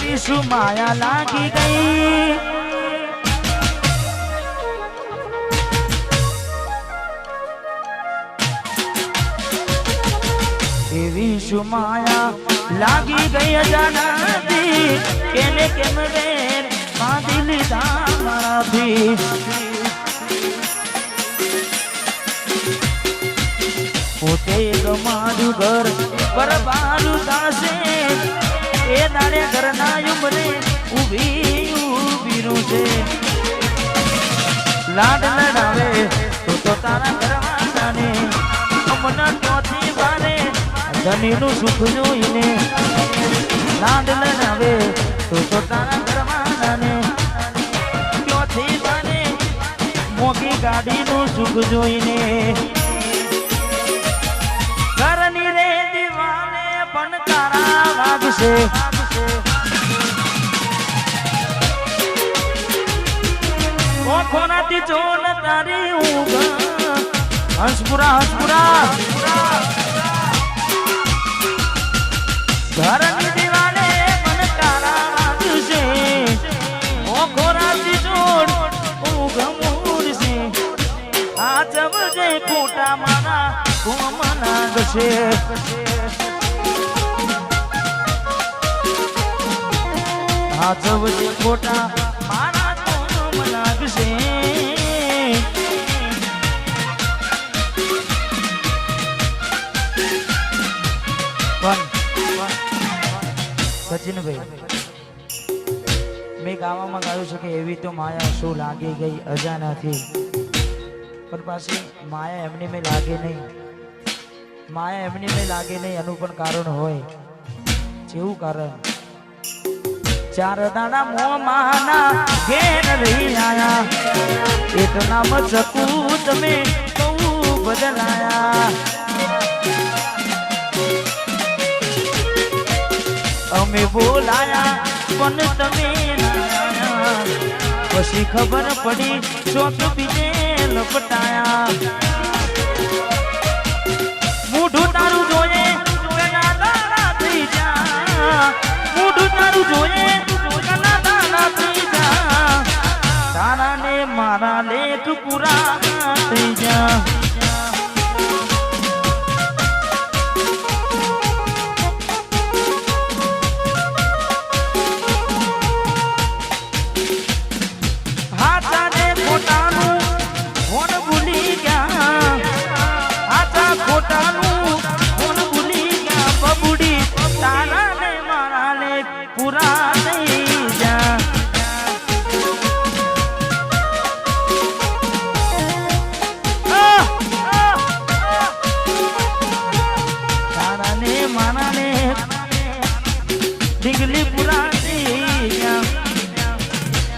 એવી શું માયા લાગી ગઈ એવી શું માયા લાગી ગઈ અજાણતી કેને કેમ વેર બાંધી લીધા મારાથી પોતે ગમાડ્યું ઘર બરબારું દાસે એ દાડે ઘરના ઉમરે ઊભી છે લાડ લડાવે તો તારા ઘરવાળાને અમના ચોથી વારે ધનીનું સુખ જોઈને લાડ લડાવે તો તારા ઘરવાળાને ચોથી વારે મોટી ગાડીનું સુખ જોઈને ઘરની રે દીવાને પણ તારા વાગશે ઓખોનાથી જોન તારી ઊંઘ હંસપુરા ઘરની દીવાને પણ તારા વાગશે ઓખોનાથી જોન ઊંઘ મૂડશે આ જવજે ખોટા મારા કોમ લાગશે આ જવજે ખોટા મારા કોમ લાગશે સચિનભાઈ મેં ગાવામાં ગાયું છે કે એવી તો માયા શું લાગી ગઈ અજાણાથી પણ પાછી માયા એમની મેં લાગે નહીં માયા એમની મેં લાગે નહીં એનું પણ કારણ હોય જેવું કારણ ચાર દાડા મોમાના ઘેર રહી આયા એક નામ ચકુ તમે બહુ બદલાયા અમે બોલાયા પણ તમે પછી ખબર પડી ચોક બીજે લપટાયા મૂઢું તારું જોયે કના દાડા થઈ જા મૂઢું તારું જોયે કના દાડા થઈ જા તારા ને મારા લેખ પૂરા થઈ જા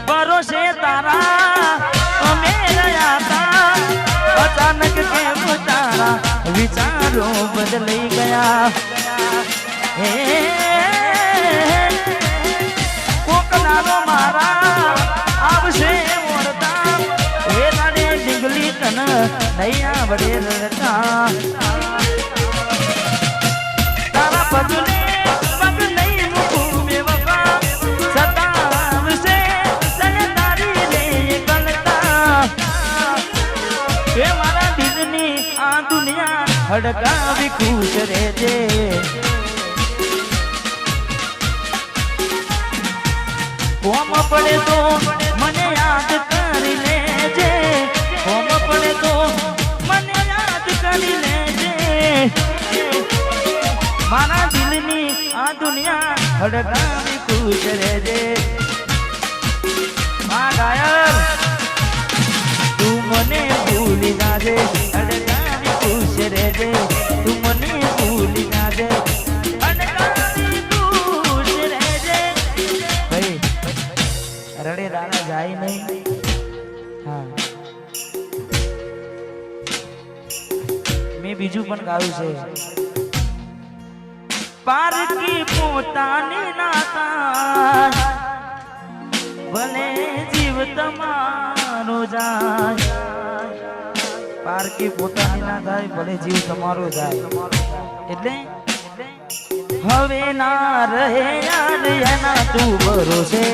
ભરોસે તારા અમે રહ્યા તા અચાનક કેમ તારા વિચારો બદલાઈ ગયા હે કોક નાનો મારા આવશે ઓળતા એ રાડે ડીંગલી કન નહીં આવડે રડતા તારા પગલે પગ નહીં મૂકું બેવફા સતાવશે સયદારી રે ગલતા એ મારા દિલની આ દુનિયા હડકાવી ખુશ રહેજે કોમ પડે તો મને યાદ કરી લેજે કોમ પડે તો મને યાદ કરી લેજે મારા દિલની આ દુનિયા હડકાવી ખુશ રહેજે આ ગાયર તું મને ભૂલી જાજે હડકાવી ખુશ રહેજે તું મને ભૂલી જાજે હડકાવી ખુશ રહેજે ભાઈ રડે દાડા જાય નહીં હા મેં બીજું પણ ગાયું છે પારકી પોતાની નાતા ભલે જીવ તમારો જાય પારકી પોતાની ના થાય ભલે જીવ તમારો જાય એટલે હવે ના રહે યાદ એના તું ભરોસે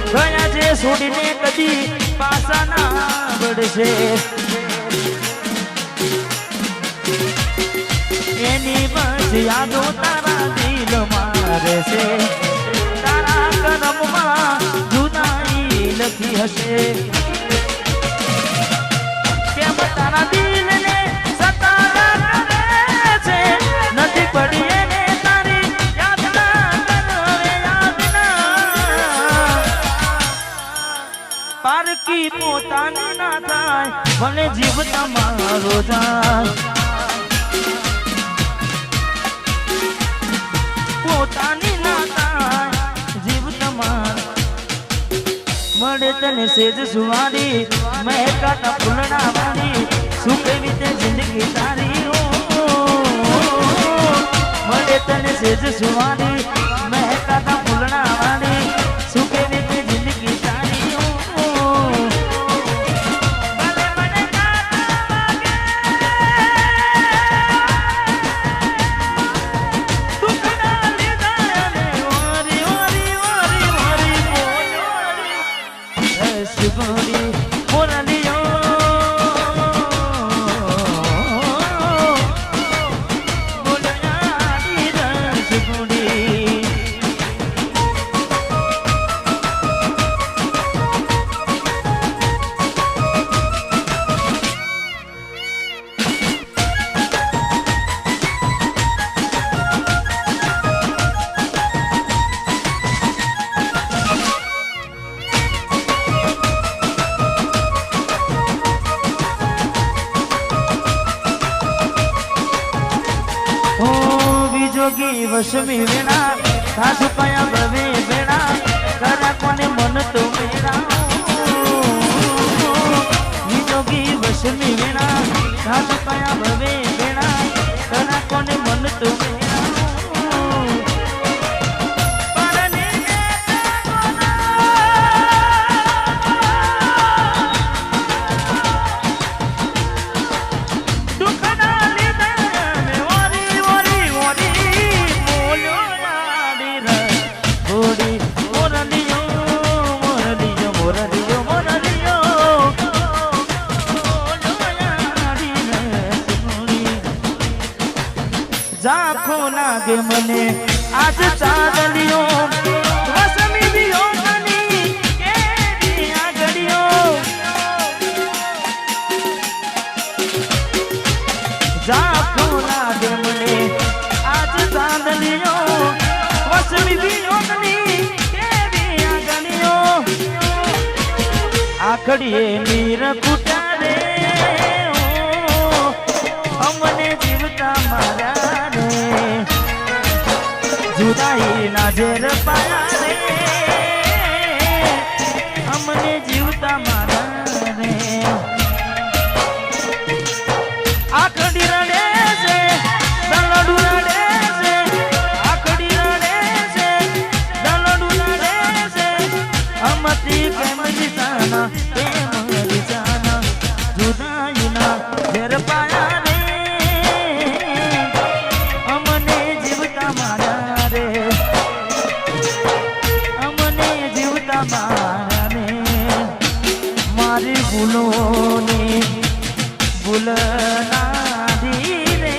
ગયા છે છોડીને કદી પાછા ના વળશે એની બસ યાદો તારા દિલ મારે છે તારા કરમમાં જુદાઈ લખી હશે કેમ તારા દિલને સતારા કરે છે નથી પડી એને તારી યાદ ના કરે યાદ ના પારકી પોતાની ના થાય ભલે જીવ તમારો જાય પોતાની ના થાય જીવ તમાર મળે તને સેજ સુવારી મહેકાતા ફૂલડા વાળી શું કેવી તે જિંદગી તારી મળે તને સેજ સુવારી મહેકાતા ફૂલડા વાળી શું કેવી તે જિંદગી તારી જોગી વસમી વેણા સાસુ કયા ભવે વેણા કરા કોને મન તો મેરા જોગી વસમી વેણા સાસુ કયા ભવે વેણા કરા કોને મન તો મેરા ઝાંખો લાગે મને આજ ચાંદલિયો વસમી દિયો મની કેવી આગળિયો ઝાંખો લાગે મને આજ ચાંદલિયો વસમી દિયો મની કેવી આગળિયો આખડીએ નીર કુટા રે અમને જીવતા મારા જુદાઈ ના ઝેર પાયા રે અમને જીવતા મારા રે આખડી રડે છે દલડું રડે છે આખડી રડે છે દલડું રડે છે અમતી કેમ જીતાના કેમ જીતાના જુદાઈ ના ઝેર પાયા રે અમને જીવતા મારા મારી ભૂલોની ભૂલ નાધી રે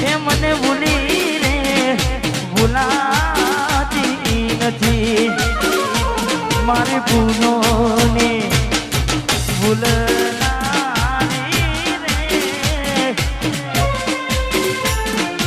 એ મને ભૂલી રે ભૂલાતી નથી મારી ભૂલો